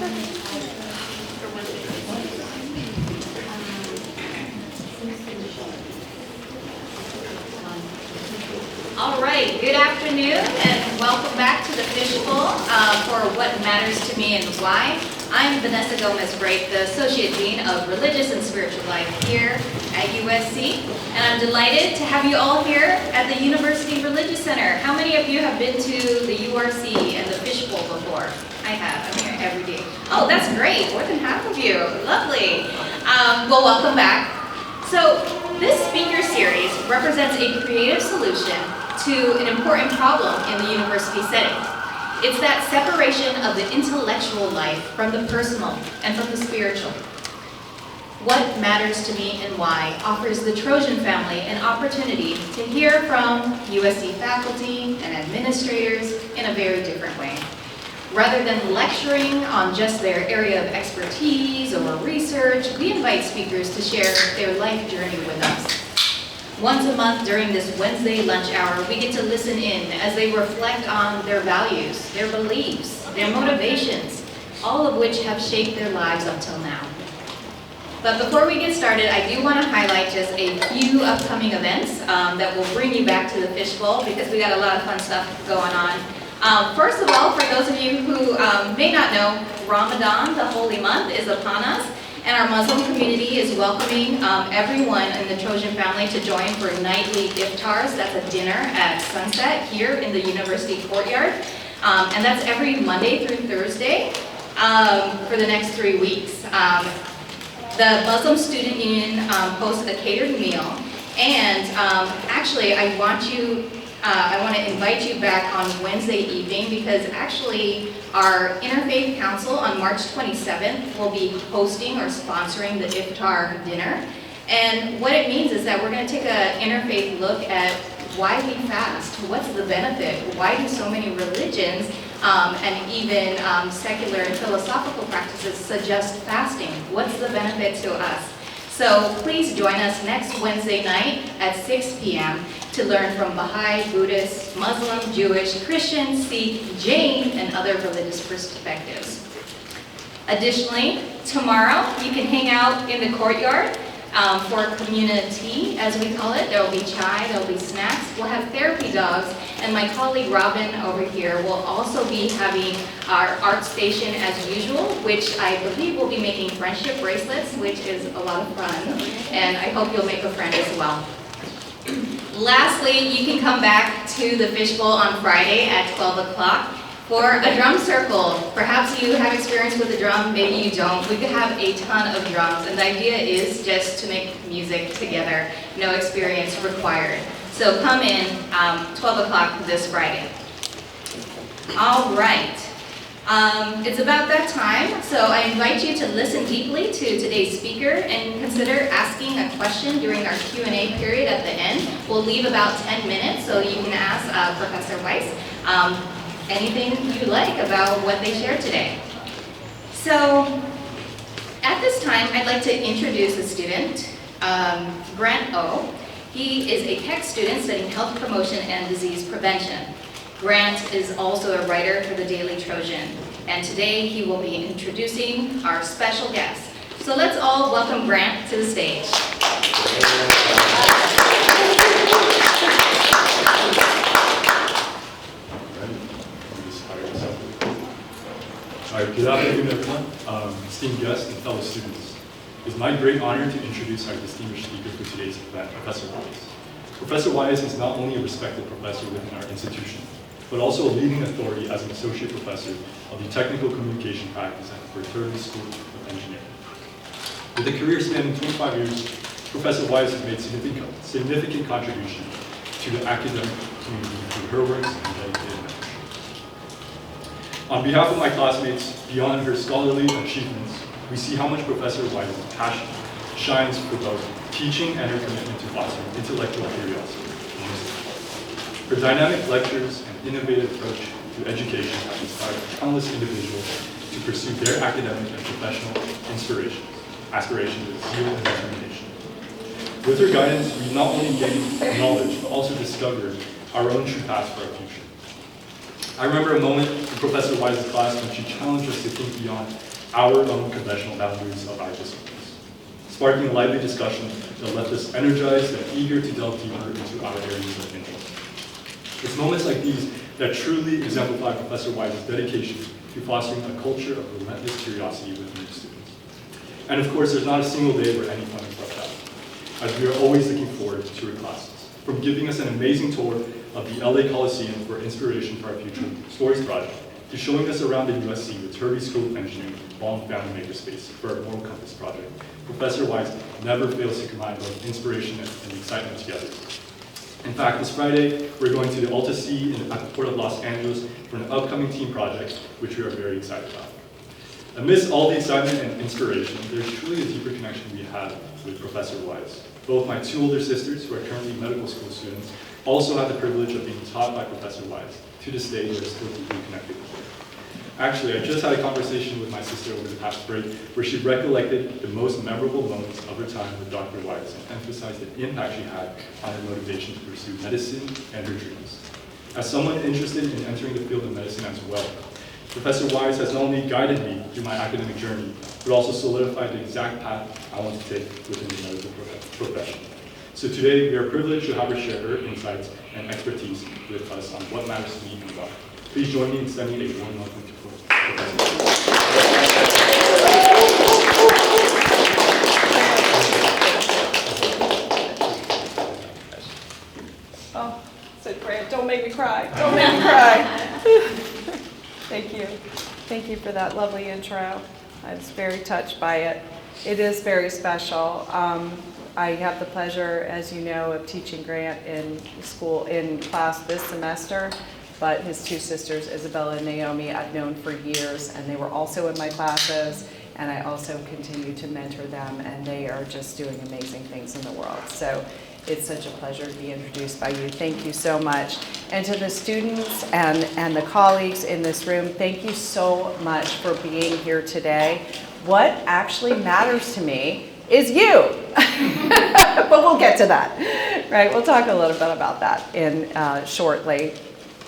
All right, good afternoon and welcome back to the Fishbowl for What Matters to Me and Why. I'm Vanessa Gomez-Bright, the Associate Dean of Religious and Spiritual Life here at USC, and I'm delighted to have you all here at the University Religious Center. How many of you have been to the URC and the Fishbowl before? I have. I'm here every day. Oh, that's great. More than half of you. Lovely. Well, welcome back. So this speaker series represents a creative solution to an important problem in the university setting. It's that separation of the intellectual life from the personal and from the spiritual. What Matters to Me and Why offers the Trojan family an opportunity to hear from USC faculty and administrators in a very different way. Rather than lecturing on just their area of expertise or research, we invite speakers to share their life journey with us. Once a month during this Wednesday lunch hour, we get to listen in as they reflect on their values, their beliefs, their motivations, all of which have shaped their lives until now. But before we get started, I do want to highlight just a few upcoming events that will bring you back to the Fishbowl because we got a lot of fun stuff going on. First of all, for those of you who may not know, Ramadan, the holy month, is upon us. And our Muslim community is welcoming everyone in the Trojan family to join for nightly iftars. That's a dinner at sunset here in the university courtyard. And that's every Monday through Thursday for the next 3 weeks. The Muslim Student Union hosts a catered meal. And actually, I want to invite you back on Wednesday evening because actually our Interfaith Council on March 27th will be hosting or sponsoring the iftar dinner. And what it means is that we're going to take an interfaith look at why we fast. What's the benefit? Why do so many religions and even secular and philosophical practices suggest fasting? What's the benefit to us? So please join us next Wednesday night at 6 p.m. to learn from Baha'i, Buddhist, Muslim, Jewish, Christian, Sikh, Jain, and other religious perspectives. Additionally, tomorrow you can hang out in the courtyard for community, as we call it. There will be chai, there will be snacks. We'll have therapy dogs, and my colleague Robin over here will also be having our art station as usual, which I believe will be making friendship bracelets, which is a lot of fun, and I hope you'll make a friend as well. Lastly, you can come back to the Fishbowl on Friday at 12 o'clock for a drum circle. Perhaps you have experience with the drum, maybe you don't. We could have a ton of drums, and the idea is just to make music together, no experience required. So come in 12 o'clock this Friday. All right. It's about that time, so I invite you to listen deeply to today's speaker and consider asking a question during our Q&A period at the end. We'll leave about 10 minutes, so you can ask Professor Weiss anything you like about what they shared today. So at this time, I'd like to introduce a student, Grant O. He is a Tech student studying health promotion and disease prevention. Grant is also a writer for the Daily Trojan, and today he will be introducing our special guest. So let's all welcome Grant to the stage. Good afternoon, everyone, esteemed guests and fellow students. It is my great honor to introduce our distinguished speaker for today's event, Professor Weiss. Professor Weiss is not only a respected professor within our institution, but also a leading authority as an associate professor of the Technical Communication Practice at the Viterbi School of Engineering. With a career spanning 25 years, Professor Weiss has made significant contribution to the academic community through her works and dedicated mentorship. On behalf of my classmates, beyond her scholarly achievements, we see how much Professor Weiss's passion shines for both teaching and her commitment to fostering intellectual curiosity. Her dynamic lectures and innovative approach to education have inspired countless individuals to pursue their academic and professional aspirations with zeal and determination. With her guidance, we not only gained knowledge, but also discovered our own true paths for our future. I remember a moment in Professor Weiss's class when she challenged us to think beyond our unconventional boundaries of our disciplines, sparking a lively discussion that left us energized and eager to delve deeper into our areas of interest. It's moments like these that truly exemplify Professor Weiss's dedication to fostering a culture of relentless curiosity within his students. And of course, there's not a single day where any fun is left out, as we are always looking forward to her classes. From giving us an amazing tour of the LA Coliseum for inspiration for our future Stories project, to showing us around the USC Viterbi School of Engineering Long Family Makerspace for our Moral Compass project, Professor Weiss never fails to combine both inspiration and excitement together. In fact, this Friday, we're going to the Alta Sea at the Port of Los Angeles for an upcoming team project, which we are very excited about. Amidst all the excitement and inspiration, there's truly a deeper connection we have with Professor Weiss. Both my two older sisters, who are currently medical school students, also have the privilege of being taught by Professor Weiss. To this day, we are still deeply connected with her. Actually, I just had a conversation with my sister over the past break where she recollected the most memorable moments of her time with Dr. Weiss and emphasized the impact she had on her motivation to pursue medicine and her dreams. As someone interested in entering the field of medicine as well, Professor Weiss has not only guided me through my academic journey, but also solidified the exact path I want to take within the medical profession. So today, we are privileged to have her share her insights and expertise with us on what matters to me and why. Please join me in sending a warm welcome to Professor. Oh, so great. Don't make me cry. Don't make me cry. Thank you. Thank you for that lovely intro. I was very touched by it. It is very special. I have the pleasure, as you know, of teaching Grant in class this semester, but his two sisters, Isabella and Naomi, I've known for years, and they were also in my classes, and I also continue to mentor them, and they are just doing amazing things in the world. So it's such a pleasure to be introduced by you. Thank you so much. And to the students and the colleagues in this room, thank you so much for being here today. What actually matters to me is you. But we'll get to that, right? We'll talk a little bit about that shortly.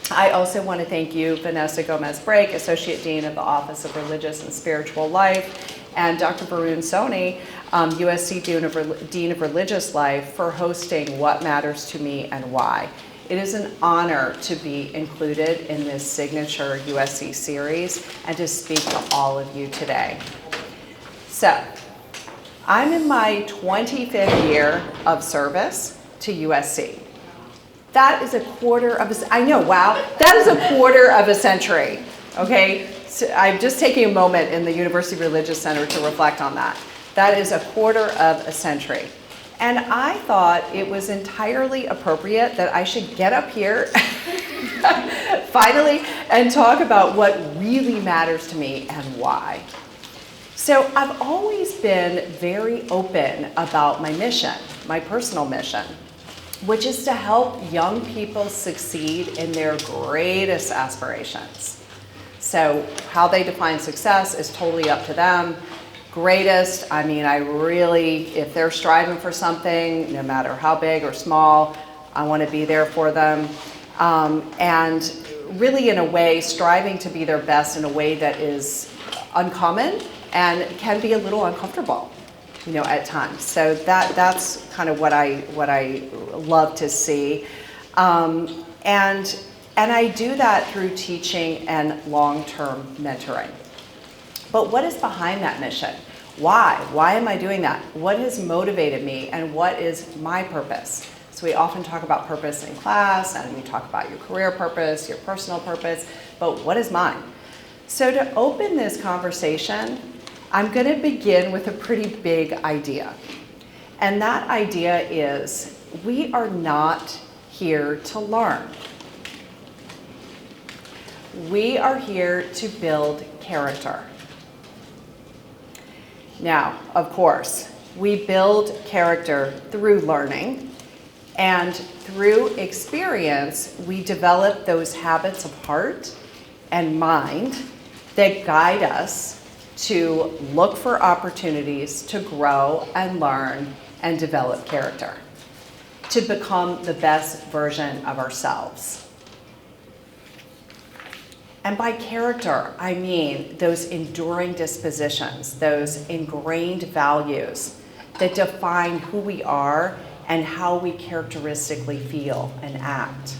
I also want to thank you, Vanessa Gomez-Brake, Associate Dean of the Office of Religious and Spiritual Life, and Dr. Varun Soni, USC Dean of Religious Life, for hosting What Matters to Me and Why. It is an honor to be included in this signature USC series and to speak to all of you today. So, I'm in my 25th year of service to USC. That is a quarter of a, I know, wow, that is a quarter of a century, okay? So I'm just taking a moment in the University Religious Center to reflect on that. That is a quarter of a century. And I thought it was entirely appropriate that I should get up here finally and talk about what really matters to me and why. So I've always been very open about my mission, my personal mission, which is to help young people succeed in their greatest aspirations. So how they define success is totally up to them. Greatest, I mean, I really, if they're striving for something, no matter how big or small, I want to be there for them. And really, in a way, striving to be their best in a way that is uncommon and can be a little uncomfortable, you know, at times. So that's kind of what I love to see, and I do that through teaching and long-term mentoring. But what is behind that mission? Why? Why am I doing that? What has motivated me, and what is my purpose? So we often talk about purpose in class, and we talk about your career purpose, your personal purpose, but what is mine? So to open this conversation, I'm going to begin with a pretty big idea. And that idea is, we are not here to learn. We are here to build character. Now, of course, we build character through learning, and through experience, we develop those habits of heart and mind that guide us to look for opportunities to grow and learn and develop character, to become the best version of ourselves. And by character, I mean those enduring dispositions, those ingrained values that define who we are and how we characteristically feel and act.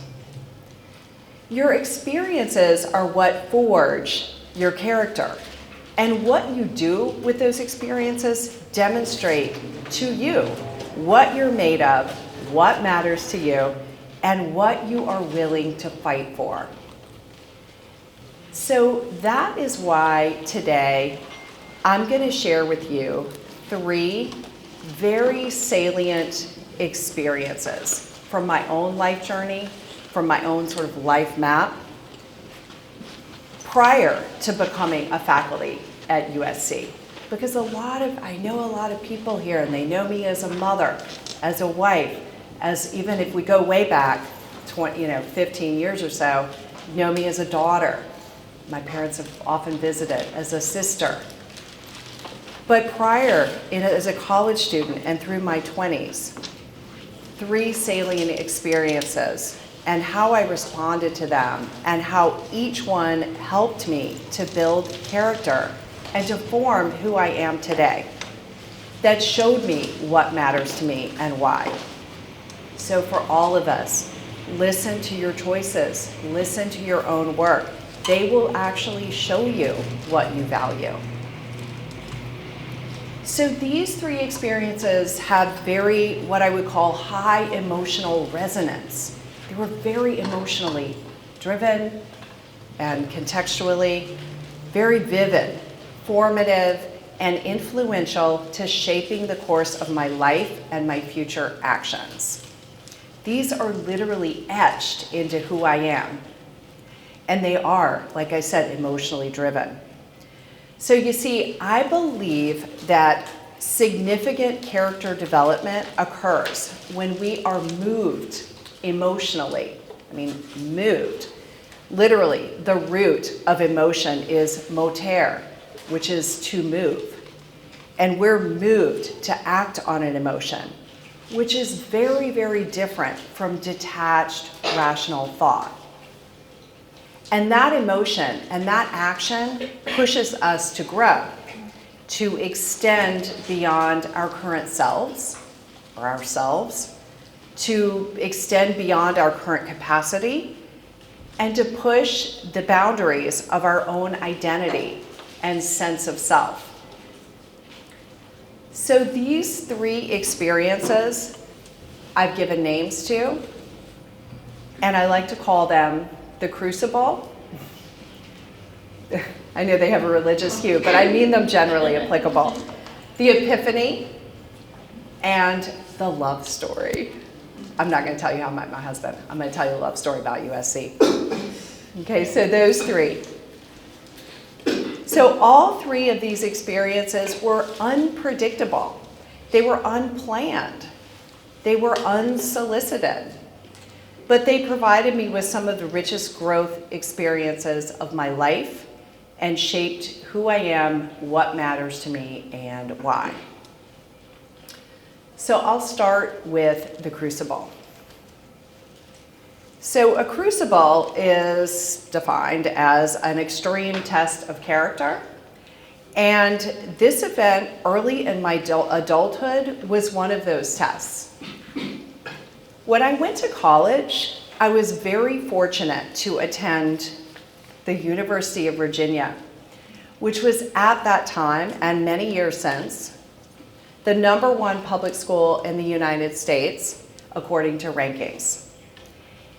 Your experiences are what forge your character. And what you do with those experiences demonstrate to you what you're made of, what matters to you, and what you are willing to fight for. So that is why today I'm going to share with you 3 very salient experiences from my own life journey, from my own sort of life map, prior to becoming a faculty at USC. Because I know a lot of people here, and they know me as a mother, as a wife, as even if we go way back 15 years or so, know me as a daughter. My parents have often visited, as a sister. But prior, as a college student and through my 20s, 3 salient experiences and how I responded to them and how each one helped me to build character and to form who I am today. That showed me what matters to me and why. So for all of us, listen to your choices, listen to your own work. They will actually show you what you value. So these 3 experiences had very, what I would call, high emotional resonance. They were very emotionally driven and contextually very vivid, formative, and influential to shaping the course of my life and my future actions. These are literally etched into who I am. And they are, like I said, emotionally driven. So you see, I believe that significant character development occurs when we are moved emotionally. I mean, moved. Literally, the root of emotion is motere, which is to move. And we're moved to act on an emotion, which is very, very different from detached, rational thought. And that emotion and that action pushes us to grow, to extend beyond our current selves, or ourselves, to extend beyond our current capacity, and to push the boundaries of our own identity and sense of self. So these 3 experiences I've given names to, and I like to call them the crucible. I know they have a religious hue, but I mean them generally applicable. The epiphany and the love story. I'm not going to tell you how I met my husband. I'm going to tell you a love story about USC. Okay, so those 3. So all 3 of these experiences were unpredictable. They were unplanned. They were unsolicited. But they provided me with some of the richest growth experiences of my life and shaped who I am, what matters to me, and why. So I'll start with the crucible. So a crucible is defined as an extreme test of character. And this event early in my adulthood was one of those tests. When I went to college, I was very fortunate to attend the University of Virginia, which was at that time, and many years since, the #1 public school in the United States, according to rankings.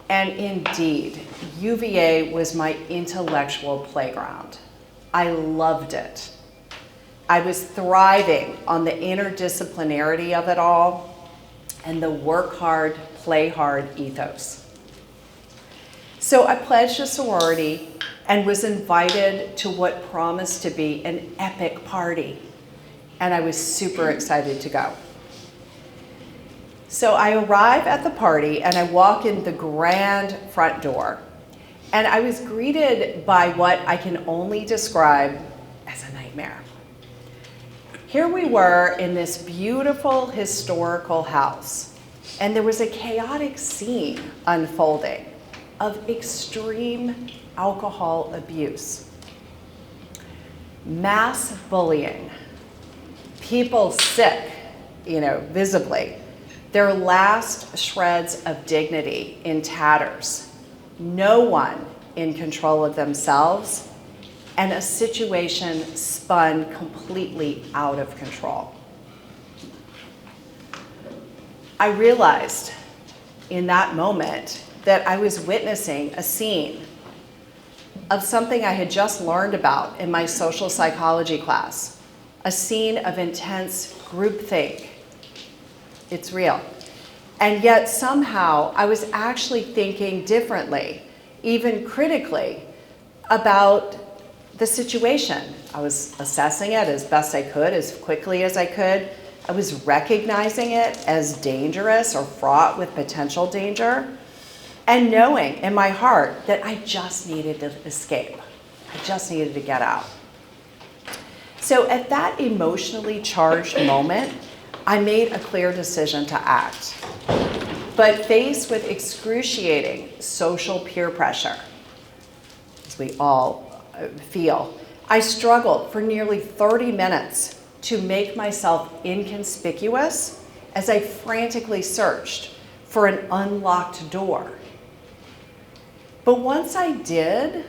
And indeed, UVA was my intellectual playground. I loved it. I was thriving on the interdisciplinarity of it all and the work hard, play hard ethos. So I pledged a sorority and was invited to what promised to be an epic party. And I was super excited to go. So I arrive at the party and I walk in the grand front door. And I was greeted by what I can only describe as a nightmare. Here we were in this beautiful historical house, and there was a chaotic scene unfolding of extreme alcohol abuse, mass bullying, people sick, visibly, their last shreds of dignity in tatters, no one in control of themselves, and a situation spun completely out of control. I realized in that moment that I was witnessing a scene of something I had just learned about in my social psychology class, a scene of intense groupthink. It's real. And yet somehow I was actually thinking differently, even critically, about the situation. I was assessing it as best I could, as quickly as I could. I was recognizing it as dangerous or fraught with potential danger, and knowing in my heart that I just needed to escape. I just needed to get out. So at that emotionally charged moment, I made a clear decision to act. But faced with excruciating social peer pressure, as we all feel, I struggled for nearly 30 minutes to make myself inconspicuous as I frantically searched for an unlocked door. But once I did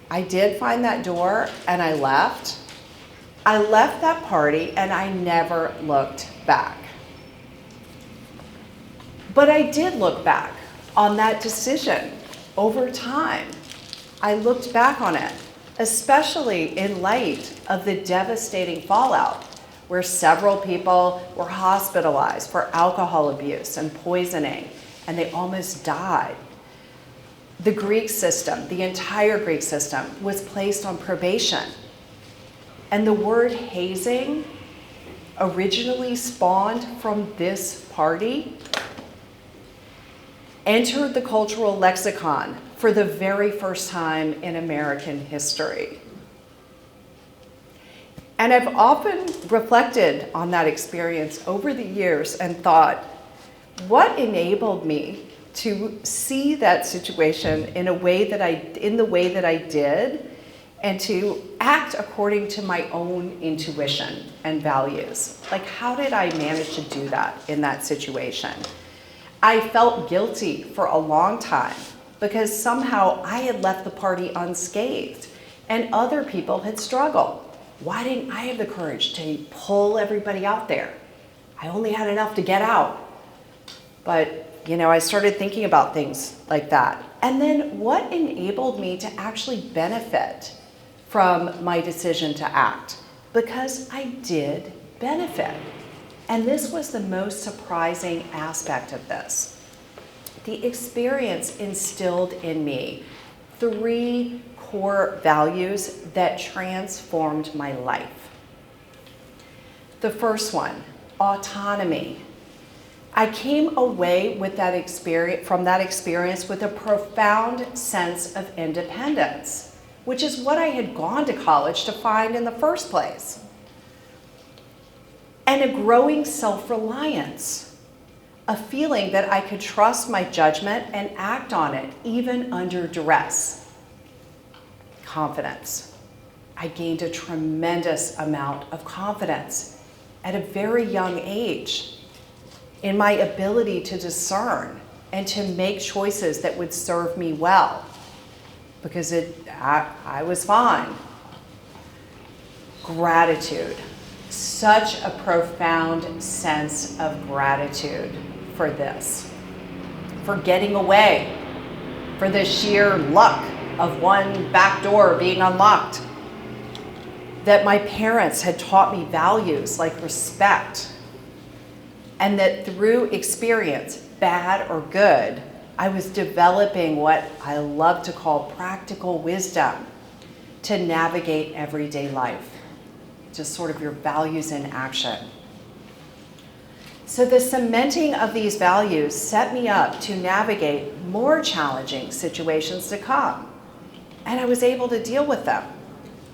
find that door and I left that party and I never looked back. But I did look back on that decision over time. I looked back on it, especially in light of the devastating fallout where several people were hospitalized for alcohol abuse and poisoning, and they almost died. The Greek system, the entire Greek system, was placed on probation. And the word hazing originally spawned from this party, entered the cultural lexicon for the very first time in American history. And I've often reflected on that experience over the years and thought, what enabled me to see that situation in the way that I did, and to act according to my own intuition and values? Like, how did I manage to do that in that situation? I felt guilty for a long time because somehow I had left the party unscathed and other people had struggled. Why didn't I have the courage to pull everybody out there? I only had enough to get out. But I started thinking about things like that. And then what enabled me to actually benefit from my decision to act? Because I did benefit. And this was the most surprising aspect of this. The experience instilled in me 3 core values that transformed my life. The first one, autonomy. I came away with from that experience with a profound sense of independence, which is what I had gone to college to find in the first place. And a growing self-reliance, a feeling that I could trust my judgment and act on it, even under duress. Confidence. I gained a tremendous amount of confidence at a very young age in my ability to discern and to make choices that would serve me well, because I was fine. Gratitude. Such a profound sense of gratitude for this, for getting away, for the sheer luck of one back door being unlocked, that my parents had taught me values like respect, and that through experience, bad or good, I was developing what I love to call practical wisdom to navigate everyday life. Just sort of your values in action. So the cementing of these values set me up to navigate more challenging situations to come. And I was able to deal with them.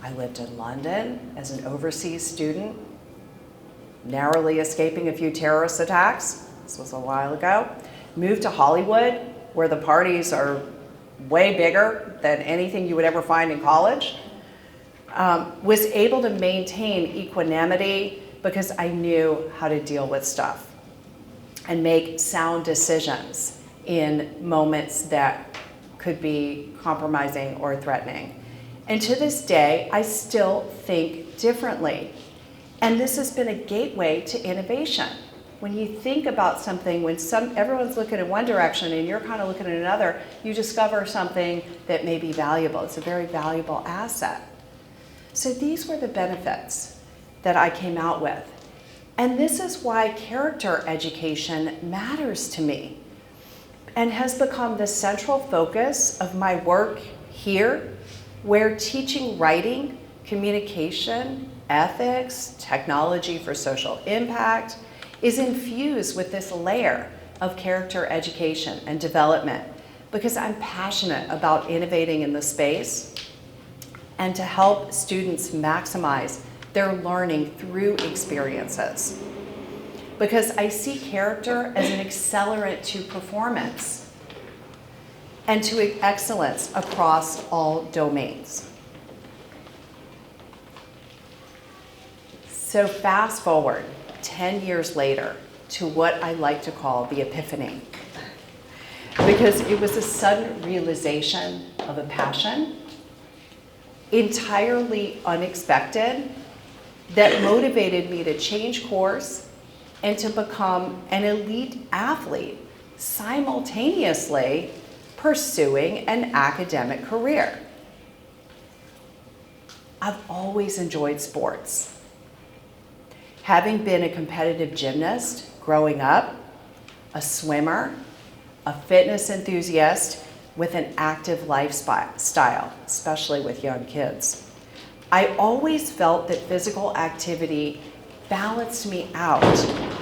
I lived in London as an overseas student, narrowly escaping a few terrorist attacks. This was a while ago. Moved to Hollywood, where the parties are way bigger than anything you would ever find in college, was able to maintain equanimity because I knew how to deal with stuff and make sound decisions in moments that could be compromising or threatening. And to this day, I still think differently. And this has been a gateway to innovation. When you think about something, when everyone's looking in one direction and you're kind of looking in another, you discover something that may be valuable. It's a very valuable asset. So these were the benefits that I came out with. And this is why character education matters to me and has become the central focus of my work here, where teaching writing, communication, ethics, technology for social impact is infused with this layer of character education and development, because I'm passionate about innovating in the space and to help students maximize their learning through experiences. Because I see character as an accelerant to performance and to excellence across all domains. So fast forward 10 years later to what I like to call the epiphany, because it was a sudden realization of a passion, entirely unexpected, that motivated me to change course and to become an elite athlete, simultaneously pursuing an academic career. I've always enjoyed sports. Having been a competitive gymnast growing up, a swimmer, a fitness enthusiast with an active lifestyle, especially with young kids, I always felt that physical activity balanced me out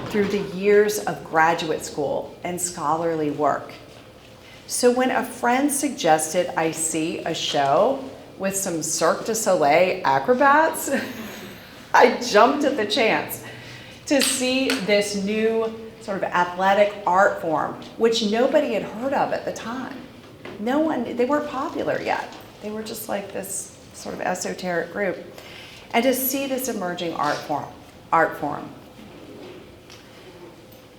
through the years of graduate school and scholarly work. So when a friend suggested I see a show with some Cirque du Soleil acrobats, I jumped at the chance to see this new sort of athletic art form, which nobody had heard of at the time. They weren't popular yet. They were just like this sort of esoteric group. And to see this emerging art form.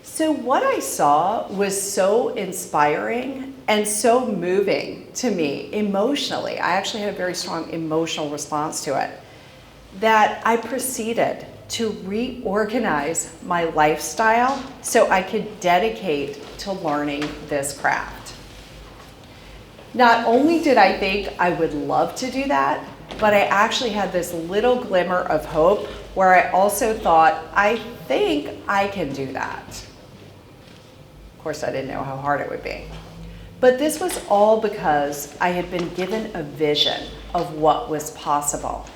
So what I saw was so inspiring and so moving to me emotionally. I actually had a very strong emotional response to it, that I proceeded to reorganize my lifestyle so I could dedicate to learning this craft. Not only did I think I would love to do that, but I actually had this little glimmer of hope where I also thought, I think I can do that. Of course, I didn't know how hard it would be. But this was all because I had been given a vision of what was possible.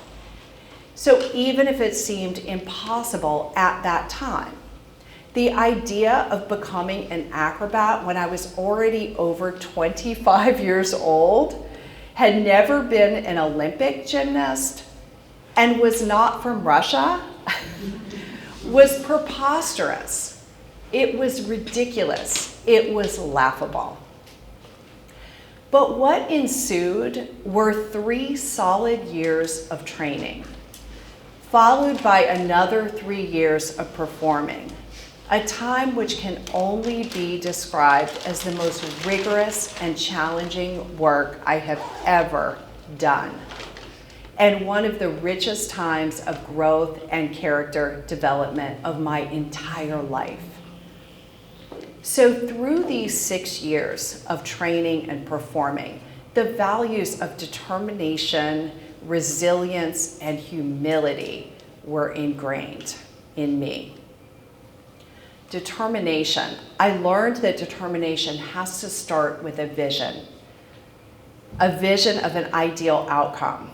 So even if it seemed impossible at that time, the idea of becoming an acrobat when I was already over 25 years old, had never been an Olympic gymnast, and was not from Russia, was preposterous. It was ridiculous. It was laughable. But what ensued were 3 solid years of training, followed by another 3 years of performing, a time which can only be described as the most rigorous and challenging work I have ever done, and one of the richest times of growth and character development of my entire life. So through these 6 years of training and performing, the values of determination, resilience, and humility were ingrained in me. Determination. I learned that determination has to start with a vision of an ideal outcome,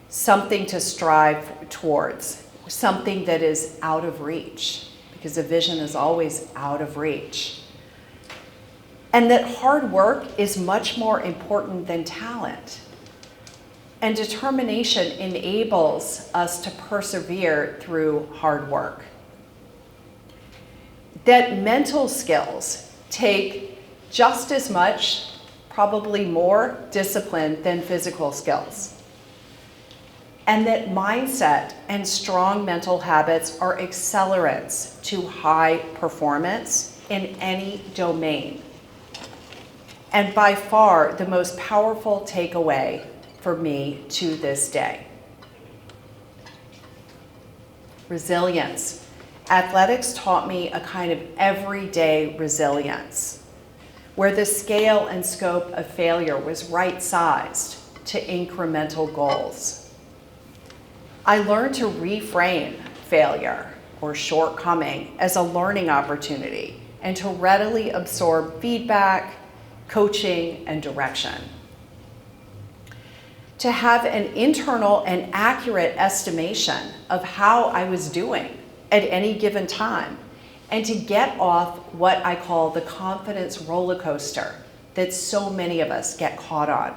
something to strive towards, something that is out of reach, because a vision is always out of reach. And that hard work is much more important than talent. And determination enables us to persevere through hard work. That mental skills take just as much probably more discipline than physical skills. And that mindset and strong mental habits are accelerants to high performance in any domain. And by far the most powerful takeaway for me to this day. Resilience. Athletics taught me a kind of everyday resilience, where the scale and scope of failure was right-sized to incremental goals. I learned to reframe failure or shortcoming as a learning opportunity and to readily absorb feedback, coaching, and direction. To have an internal and accurate estimation of how I was doing at any given time, and to get off what I call the confidence roller coaster that so many of us get caught on,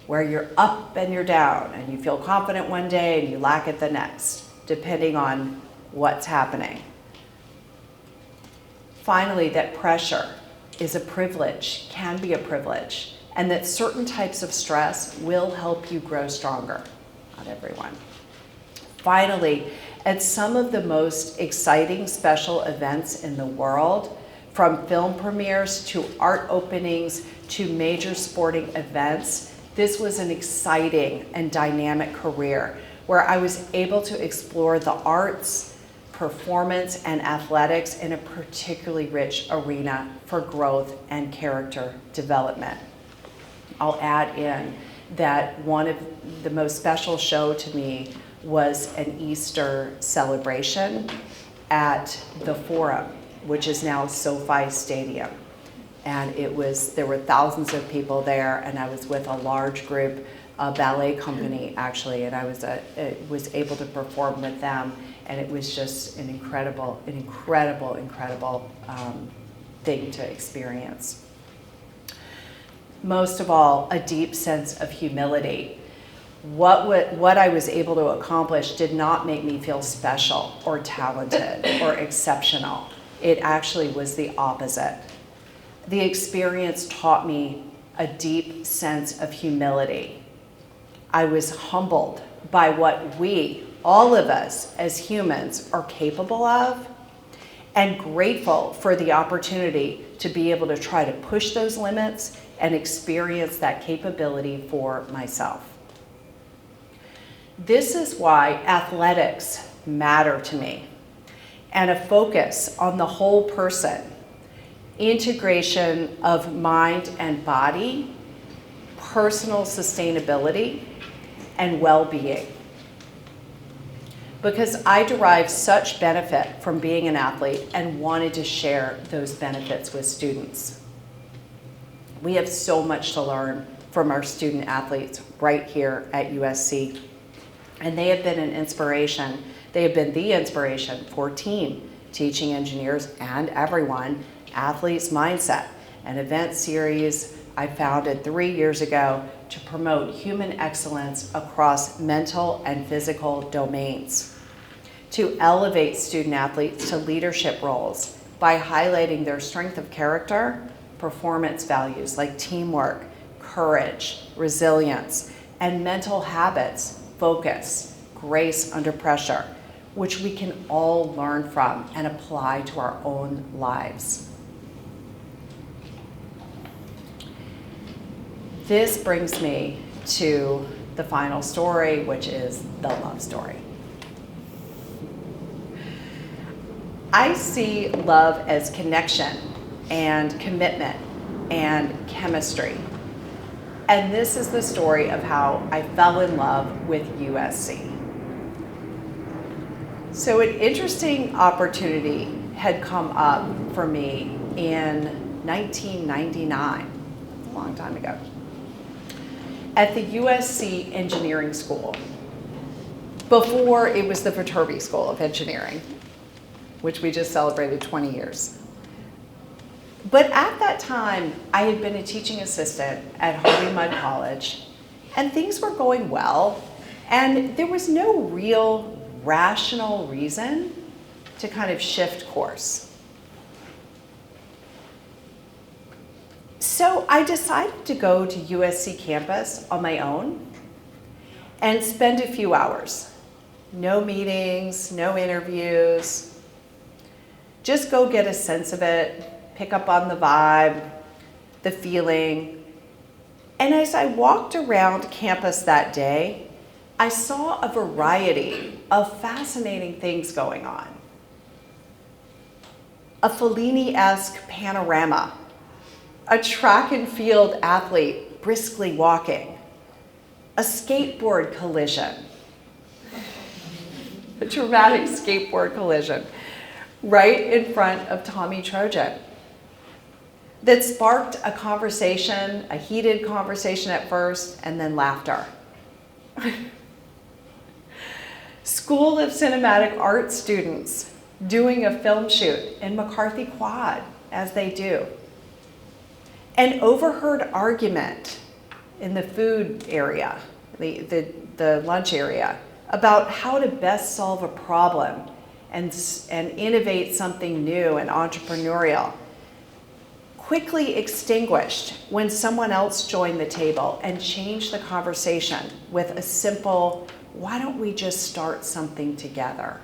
where you're up and you're down, and you feel confident one day and you lack it the next, depending on what's happening. Finally, that pressure is a privilege, can be a privilege, and that certain types of stress will help you grow stronger. Not everyone. Finally, at some of the most exciting special events in the world, from film premieres to art openings to major sporting events, this was an exciting and dynamic career where I was able to explore the arts, performance, and athletics in a particularly rich arena for growth and character development. I'll add in that one of the most special show to me was an Easter celebration at the Forum, which is now SoFi Stadium. And there were thousands of people there, and I was with a large group, a ballet company actually, and I was able to perform with them, and it was just an incredible thing to experience. Most of all, a deep sense of humility. What I was able to accomplish did not make me feel special or talented or exceptional. It actually was the opposite. The experience taught me a deep sense of humility. I was humbled by what we, all of us as humans, are capable of, and grateful for the opportunity to be able to try to push those limits and experience that capability for myself. This is why athletics matter to me, and a focus on the whole person, integration of mind and body, personal sustainability, and well-being. Because I derive such benefit from being an athlete and wanted to share those benefits with students. We have so much to learn from our student athletes right here at USC. And they have been an inspiration. They have been the inspiration for team, teaching engineers, and everyone, Athletes Mindset, an event series I founded 3 years ago to promote human excellence across mental and physical domains, to elevate student athletes to leadership roles by highlighting their strength of character, performance values like teamwork, courage, resilience, and mental habits, focus, grace under pressure, which we can all learn from and apply to our own lives. This brings me to the final story, which is the love story. I see love as connection and commitment and chemistry. And this is the story of how I fell in love with USC. So an interesting opportunity had come up for me in 1999, a long time ago, at the USC Engineering School, before it was the Viterbi School of Engineering, which we just celebrated 20 years. But at that time, I had been a teaching assistant at Harvey Mudd College, and things were going well, and there was no real rational reason to kind of shift course. So I decided to go to USC campus on my own and spend a few hours. No meetings, no interviews. Just go get a sense of it, pick up on the vibe, the feeling. And as I walked around campus that day, I saw a variety of fascinating things going on. A Fellini-esque panorama, a track and field athlete briskly walking, a skateboard collision, a dramatic skateboard collision right in front of Tommy Trojan that sparked a conversation, a heated conversation at first, and then laughter. School of Cinematic Arts students doing a film shoot in McCarthy Quad, as they do. An overheard argument in the food area, the lunch area, about how to best solve a problem and innovate something new and entrepreneurial, quickly extinguished when someone else joined the table and changed the conversation with a simple, why don't we just start something together?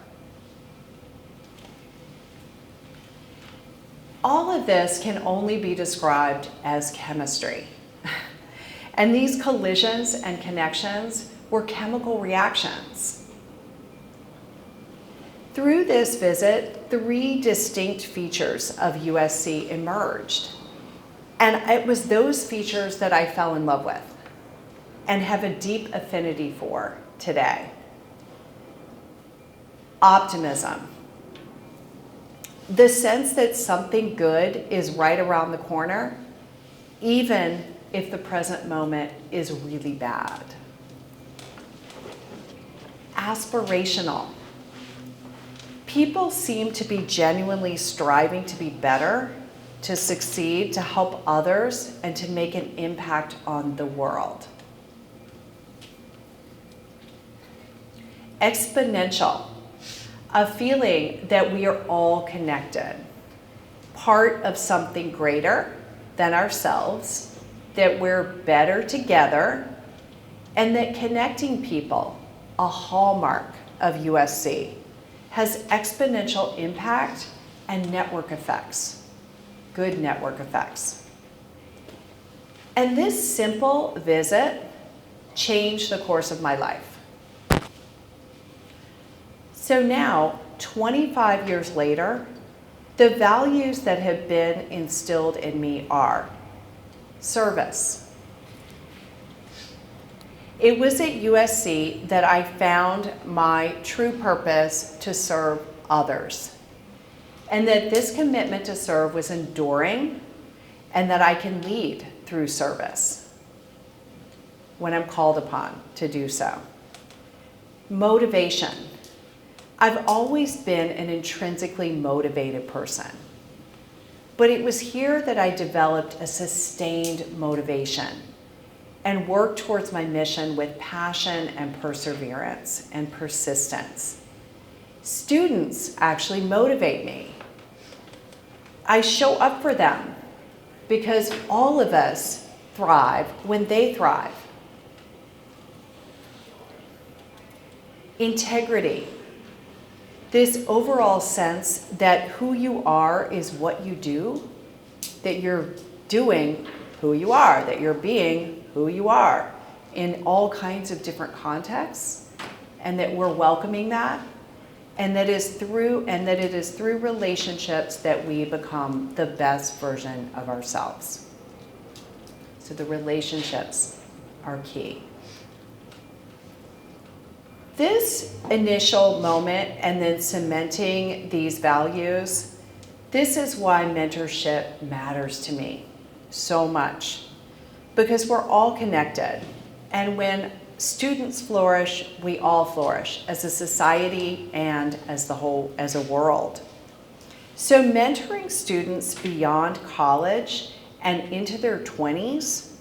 All of this can only be described as chemistry. And these collisions and connections were chemical reactions. Through this visit, 3 distinct features of USC emerged. And it was those features that I fell in love with and have a deep affinity for today. Optimism. The sense that something good is right around the corner, even if the present moment is really bad. Aspirational. People seem to be genuinely striving to be better, to succeed, to help others, and to make an impact on the world. Exponential. A feeling that we are all connected, part of something greater than ourselves, that we're better together, and that connecting people, a hallmark of USC, has exponential impact and network effects, good network effects. And this simple visit changed the course of my life. So now, 25 years later, the values that have been instilled in me are service. It was at USC that I found my true purpose to serve others, and that this commitment to serve was enduring, and that I can lead through service when I'm called upon to do so. Motivation. I've always been an intrinsically motivated person, but it was here that I developed a sustained motivation and worked towards my mission with passion and perseverance and persistence. Students actually motivate me. I show up for them because all of us thrive when they thrive. Integrity. This overall sense that who you are is what you do, that you're doing who you are, that you're being who you are in all kinds of different contexts, and that we're welcoming that, and that it is through relationships that we become the best version of ourselves. So the relationships are key. This initial moment and then cementing these values, this is why mentorship matters to me so much, because we're all connected. And when students flourish, we all flourish as a society and as a world. So mentoring students beyond college and into their 20s,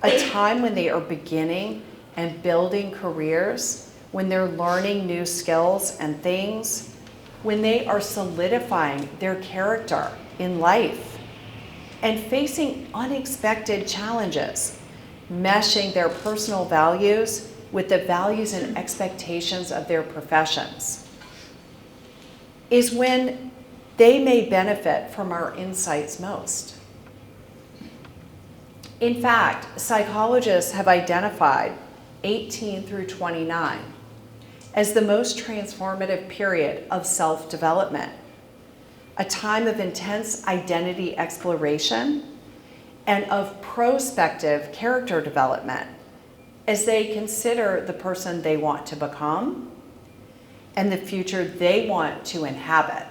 a time when they are beginning and building careers, when they're learning new skills and things, when they are solidifying their character in life, and facing unexpected challenges, meshing their personal values with the values and expectations of their professions, is when they may benefit from our insights most. In fact, psychologists have identified 18 through 29 as the most transformative period of self-development, a time of intense identity exploration and of prospective character development as they consider the person they want to become and the future they want to inhabit.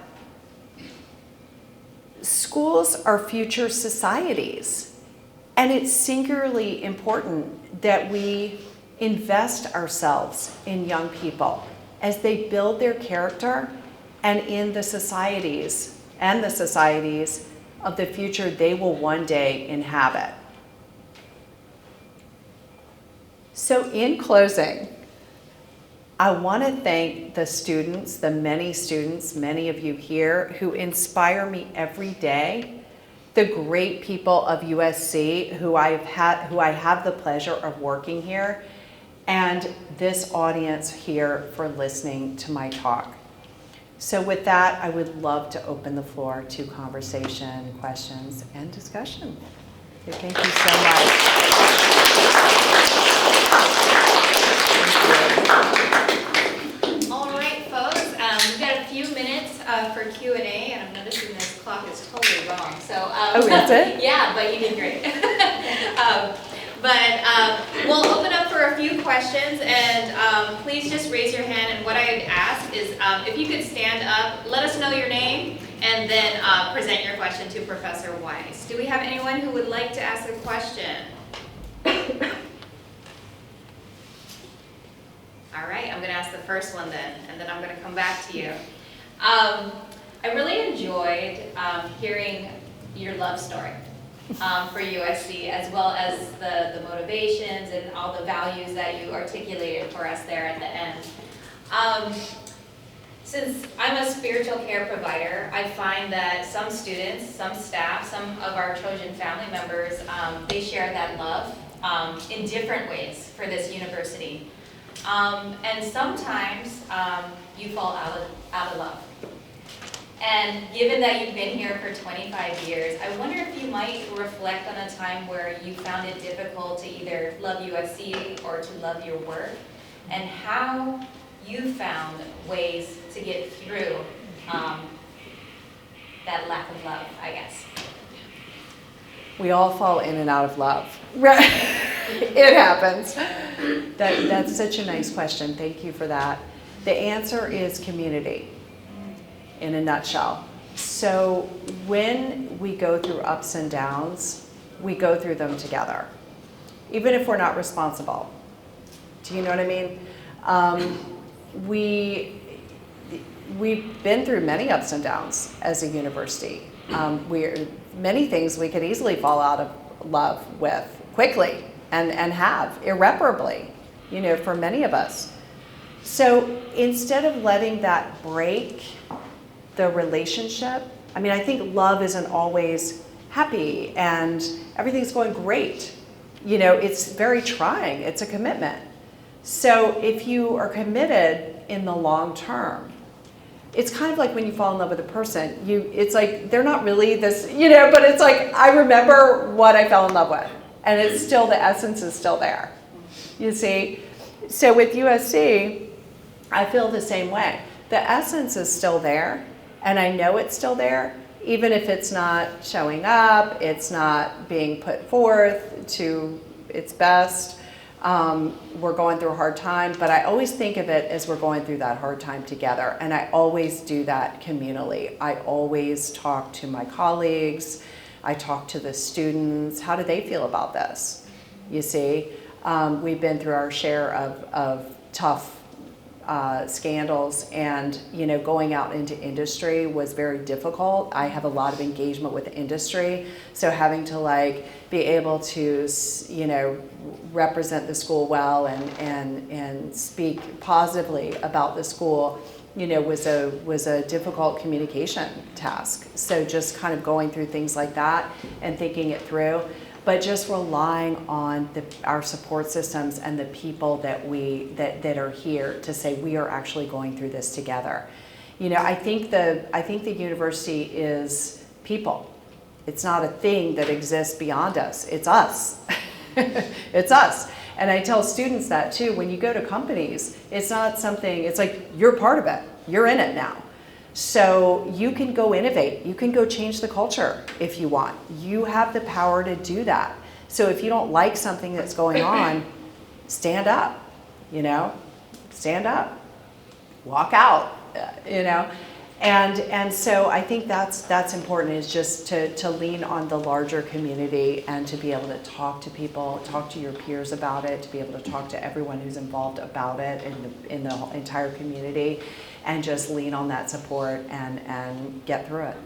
Schools are future societies, and it's singularly important that we invest ourselves in young people as they build their character and in the societies of the future they will one day inhabit. So in closing, I want to thank the students, the many students, many of you here who inspire me every day, the great people of USC who I have the pleasure of working here, and this audience here for listening to my talk. So with that, I would love to open the floor to conversation, questions, and discussion. So thank you so much. All right, folks, we've got a few minutes for Q&A, and I'm noticing this clock is totally wrong. So, Oh, is it? Yeah, but you did great. We'll open up for a few questions, and please just raise your hand. And what I'd ask is if you could stand up, let us know your name, and then present your question to Professor Weiss. Do we have anyone who would like to ask a question? All right, I'm going to ask the first one then, and then I'm going to come back to you. I really enjoyed hearing your love story for USC, as well as the motivations and all the values that you articulated for us there at the end. Since I'm a spiritual care provider, I find that some students, some staff, some of our Trojan family members, they share that love in different ways for this university. And sometimes you fall out of love. And given that you've been here for 25 years, I wonder if you might reflect on a time where you found it difficult to either love USC or to love your work, and how you found ways to get through that lack of love, I guess. We all fall in and out of love. Right? It happens. That's such a nice question. Thank you for that. The answer is community, in a nutshell. So when we go through ups and downs, we go through them together, even if we're not responsible. Do you know what I mean? We've been through many ups and downs as a university. Many things we could easily fall out of love with quickly and have irreparably, for many of us. So instead of letting that break the relationship, I think love isn't always happy and everything's going great. It's very trying. It's a commitment. So if you are committed in the long term, it's kind of like when you fall in love with a person, it's like, they're not really this, but it's like, I remember what I fell in love with, and it's still, the essence is still there, you see? So with USC, I feel the same way. The essence is still there, and I know it's still there, even if it's not showing up, it's not being put forth to its best. We're going through a hard time, but I always think of it as we're going through that hard time together, and I always do that communally. I always talk to my colleagues, I talk to the students. How do they feel about this? You see, we've been through our share of tough scandals, and going out into industry was very difficult. I have a lot of engagement with the industry, so having to be able to represent the school well and speak positively about the school was a difficult communication task. So just kind of going through things like that and thinking it through, but just relying on our support systems and the people that are here to say we are actually going through this together. I think the university is people. It's not a thing that exists beyond us. It's us. It's us. And I tell students that too. When you go to companies, it's not something, it's like you're part of it. You're in it now. So you can go innovate. You can go change the culture if you want. You have the power to do that. So if you don't like something that's going on, stand up, stand up, walk out, And so I think that's important, is just to lean on the larger community and to be able to talk to people, talk to your peers about it, to be able to talk to everyone who's involved about it in the entire community, and just lean on that support and get through it.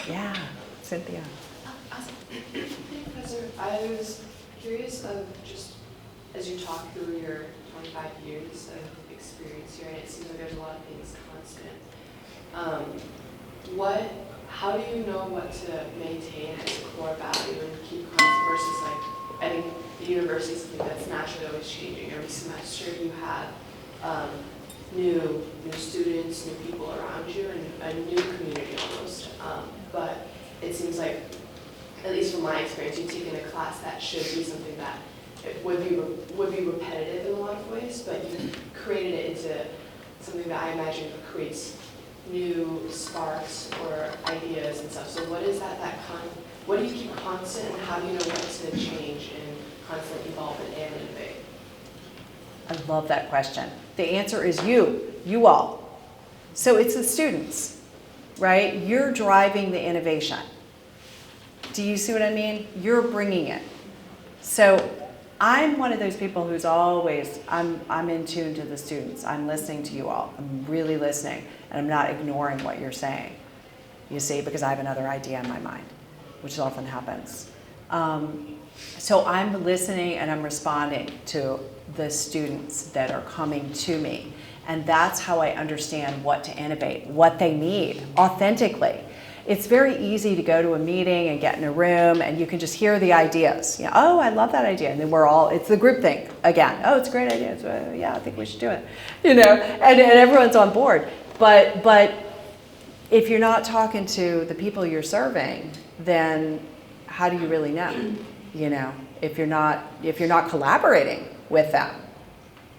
Yeah, Cynthia. Awesome. Professor, I was curious of just as you talk through your 25 years of experience here, and it seems like there's a lot of things constant. How do you know what to maintain as a core value and keep constant versus I think the university is something that's naturally always changing. Every semester you have new students, new people around you, and a new community almost. But it seems like, at least from my experience, you've taken a class that should be something that it would be repetitive in a lot of ways, but you created it into something that I imagine creates new sparks or ideas and stuff. So what is what do you keep constant, and how do you know what to change and constantly evolve and innovate? I love that question. The answer is you all. So it's the students, right? You're driving the innovation. Do you see what I mean? You're bringing it. So I'm one of those people who's always, I'm in tune to the students. I'm listening to you all. I'm really listening, and I'm not ignoring what you're saying, you see, because I have another idea in my mind, which often happens. So I'm listening and I'm responding to the students that are coming to me. And that's how I understand what to innovate, what they need authentically. It's very easy to go to a meeting and get in a room and you can just hear the ideas. Oh, I love that idea. And then it's the group thing again. Oh, it's a great idea. Yeah, I think we should do it. And everyone's on board. But if you're not talking to the people you're serving, then how do you really know? If you're not collaborating with them,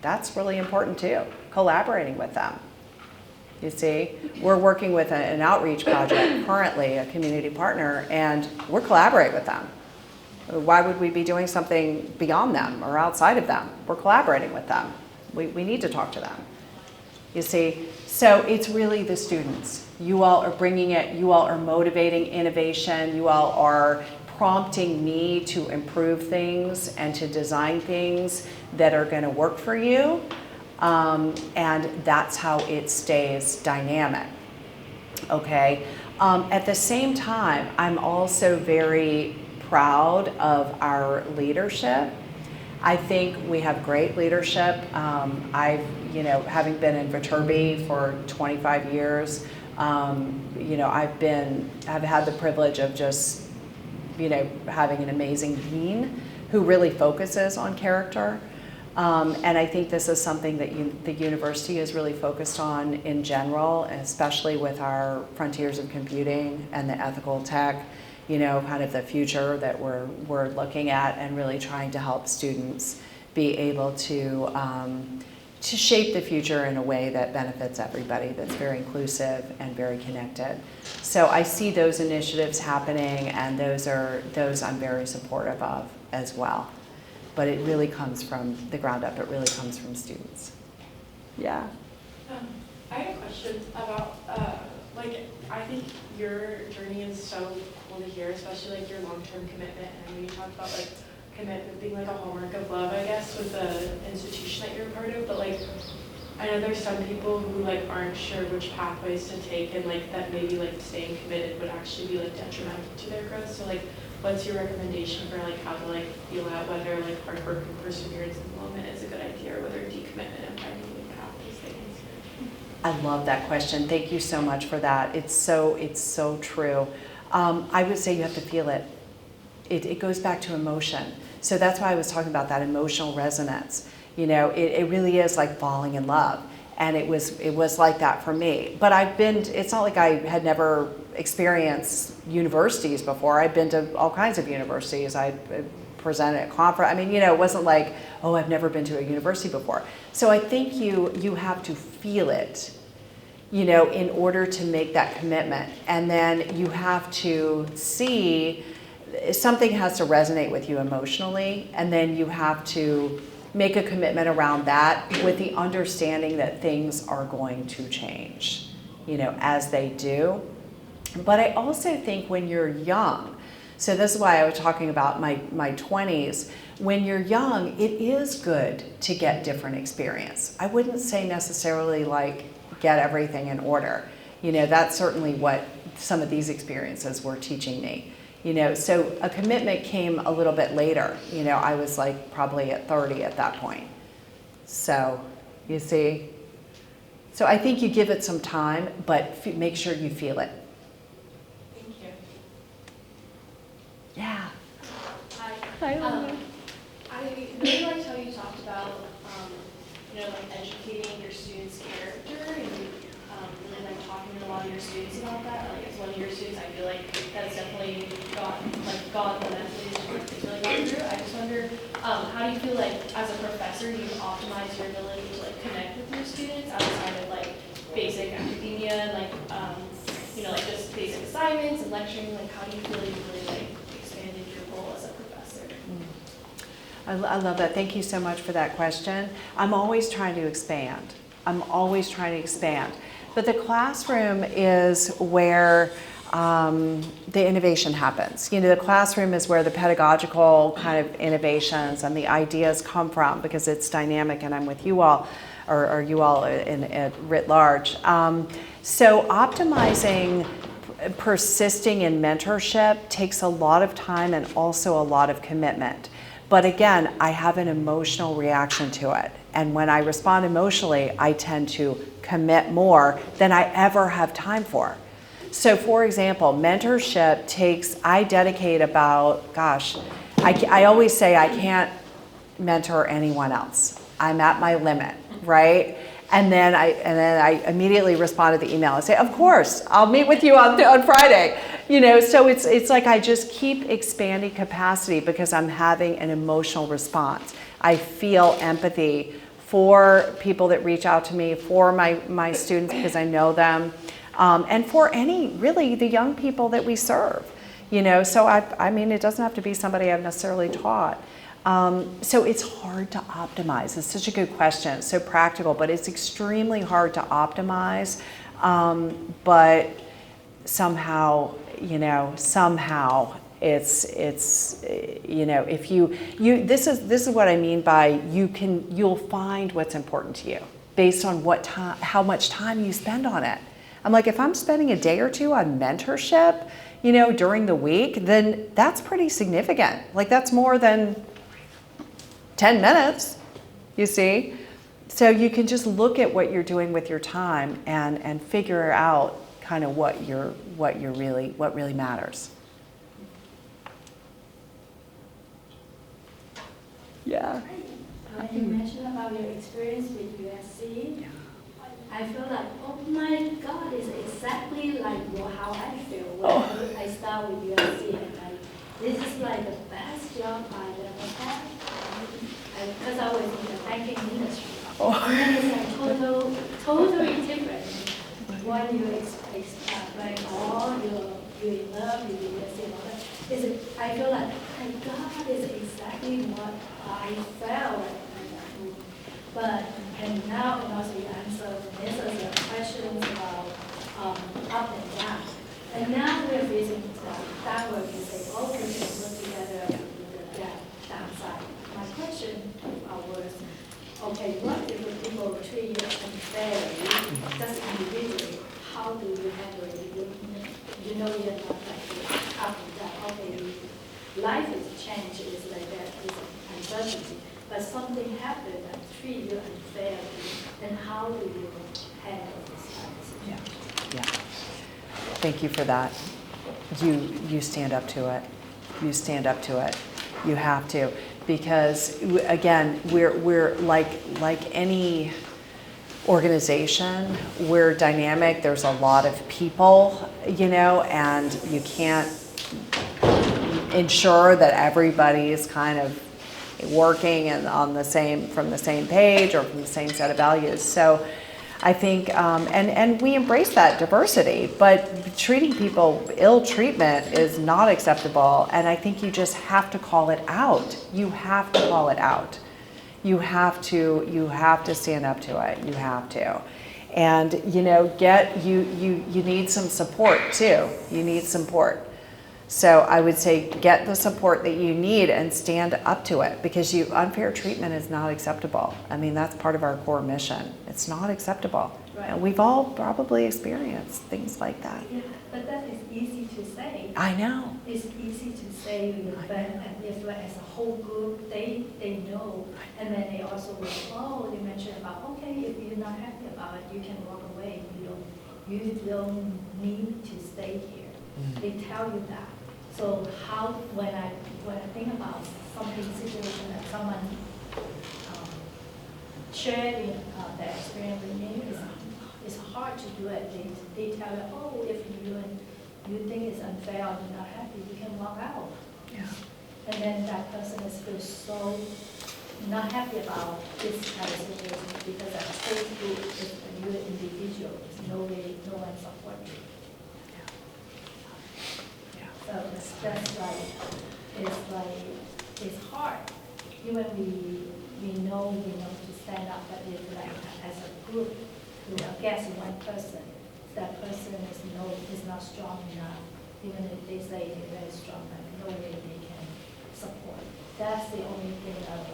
that's really important too. Collaborating with them. You see, we're working with an outreach project currently, a community partner, and we're collaborating with them. Why would we be doing something beyond them or outside of them? We're collaborating with them. We need to talk to them. You see, so it's really the students. You all are bringing it. You all are motivating innovation. You all are prompting me to improve things and to design things that are going to work for you. And that's how it stays dynamic, okay? At the same time, I'm also very proud of our leadership. I think we have great leadership. Having been in Viterbi for 25 years, I've had the privilege of just, having an amazing dean who really focuses on character. And I think this is something that the university is really focused on in general, and especially with our frontiers of computing and the ethical tech, kind of the future that we're looking at, and really trying to help students be able to shape the future in a way that benefits everybody, that's very inclusive and very connected. So I see those initiatives happening, and those I'm very supportive of as well. But it really comes from the ground up. It really comes from students. Yeah. I had a question about, I think your journey is so cool to hear, especially your long-term commitment. And you talked about commitment being a hallmark of love, I guess, with the institution that you're a part of. But I know there's some people who aren't sure which pathways to take, and that maybe staying committed would actually be detrimental to their growth. So what's your recommendation for how to feel out whether hard work and perseverance in the moment is a good idea, or whether decommitment and finding new I love that question. Thank you so much for that. It's so true. I would say you have to feel it. It goes back to emotion. So that's why I was talking about that emotional resonance. You know, it really is like falling in love. And it was like that for me. But it's not like I had never experienced universities before. I've been to all kinds of universities. I presented at conference. I mean, you know, it wasn't like, oh, I've never been to a university before. So I think you have to feel it, you know, in order to make that commitment. And then you have to see, something has to resonate with you emotionally, and then you have to make a commitment around that with the understanding that things are going to change, you know, as they do. But I also think when you're young, so this is why I was talking about my 20s, when you're young, it is good to get different experience. I wouldn't say necessarily like get everything in order. You know, that's certainly what some of these experiences were teaching me. You know, so a commitment came a little bit later. You know, I was like probably at 30 at that point. So, you see. So I think you give it some time, but make sure you feel it. Thank you. Yeah. Hi. Hi, I really liked how you talked about, you know, like educating your students' character and really like talking to a lot of your students about that. Like as one of your students, I feel like that's definitely gone the message it's really gone through. I just wonder, how do you feel like as a professor you optimize your ability to like connect with your students outside of like basic academia and like you know, like just basic assignments and lecturing? Like how do you feel you really like expanded your role as a professor? I love that. Thank you so much for that question. I'm always trying to expand. But the classroom is where the innovation happens. You know, the classroom is where the pedagogical kind of innovations and the ideas come from, because it's dynamic and I'm with you all, or you all in writ large. So optimizing, persisting in mentorship takes a lot of time and also a lot of commitment. But again, I have an emotional reaction to it. And when I respond emotionally, I tend to commit more than I ever have time for. So for example, mentorship I dedicate about, gosh, I always say I can't mentor anyone else. I'm at my limit, right? And then I immediately respond to the email and say, of course, I'll meet with you on Friday. You know, so it's like I just keep expanding capacity because I'm having an emotional response. I feel empathy for people that reach out to me, for my students because I know them, and for really the young people that we serve. You know, so I mean, it doesn't have to be somebody I've necessarily taught. So it's hard to optimize. It's such a good question. It's so practical, but it's extremely hard to optimize. But somehow, you know, it's you know, if this is what I mean by you'll find what's important to you based on how much time you spend on it. I'm like, if I'm spending a day or two on mentorship, you know, during the week, then that's pretty significant. Like that's more than 10 minutes, you see? So you can just look at what you're doing with your time and figure out kind of what really matters. Yeah. You mentioned about your experience with USC. Yeah. I feel like, oh my God, it's exactly like how I feel when I start with USC. And this is like the best job I ever had. Because I was in the banking industry. And then it's like totally different. When you like all you in love with USC and all that. I feel like, my God, is exactly what I felt. And now, and also you answer Vanessa's questions about up and down. And now we're facing downward. You say, okay, we can look together with the downside. My question was, okay, what if the people treat you unfairly, just individually? How do you handle it? You know you're not like up and down. Okay, life is change, it's like that, it's uncertainty. But something happened that treat you unfairly, then how do you handle this? Thank you for that. You stand up to it. You stand up to it. You have to, because again, we're like any organization, we're dynamic. There's a lot of people, and you can't ensure that everybody is kind of working and from the same page or from the same set of values. So I think, and we embrace that diversity, but treating people ill treatment is not acceptable. And I think you just have to call it out. You have to call it out. You have to stand up to it. You have to. And, you need some support too. You need support. So I would say get the support that you need and stand up to it, because unfair treatment is not acceptable. I mean, that's part of our core mission. It's not acceptable. Right. And we've all probably experienced things like that. Yeah, but that is easy to say. I know. It's easy to say, but if as a whole group, they know, and then they also will, they mention about, okay, if you're not happy about it, you can walk away. You don't need to stay here. They tell you that. So when I think about situation that someone sharing their experience with me, it's hard to do it. They tell you, oh, if you think it's unfair or you're not happy, you can walk out. Yeah. And then that person feels so not happy about this kind of situation, because that whole group is when you're an individual, there's no one supporting you. So it's hard. Even we know to stand up, but it's like as a group, against one person, that person is not strong enough. Even if they say they're very strong, but no way they can support. That's the only thing I want to.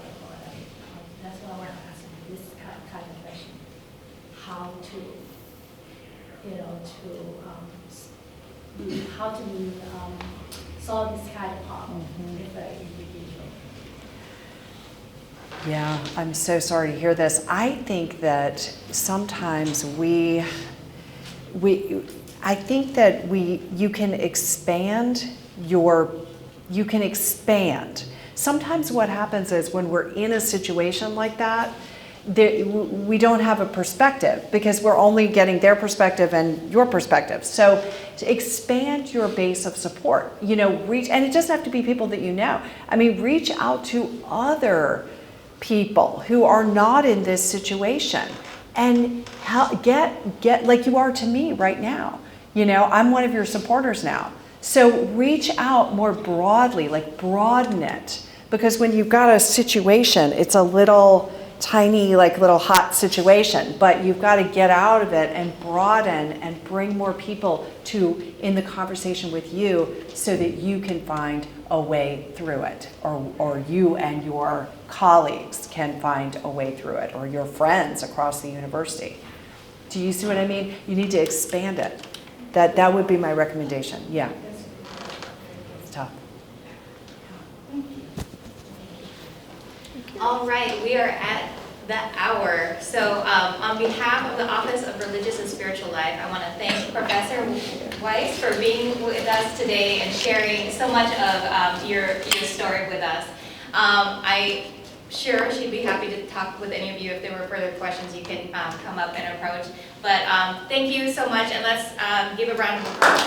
That's why I want to ask you this kind of question: how to solve this kind of problem with an individual. Yeah, I'm so sorry to hear this. I think that sometimes you can expand. Sometimes what happens is when we're in a situation like that, we don't have a perspective, because we're only getting their perspective and your perspective. So to expand your base of support, reach, and it doesn't have to be people that you know. I mean, reach out to other people who are not in this situation, and get like you are to me right now. I'm one of your supporters now. So reach out more broadly, like broaden it, because when you've got a situation, it's a little tiny, little hot situation, but you've got to get out of it and broaden and bring more people in the conversation with you, so that you can find a way through it, or you and your colleagues can find a way through it, or your friends across the university. Do you see what I mean? You need to expand it. That would be my recommendation. Yeah. It's tough. All right, we are at the hour. So on behalf of the Office of Religious and Spiritual Life, I want to thank Professor Weiss for being with us today and sharing so much of your story with us. I'm sure she'd be happy to talk with any of you. If there were further questions, you can come up and approach. But thank you so much, and let's give a round of applause.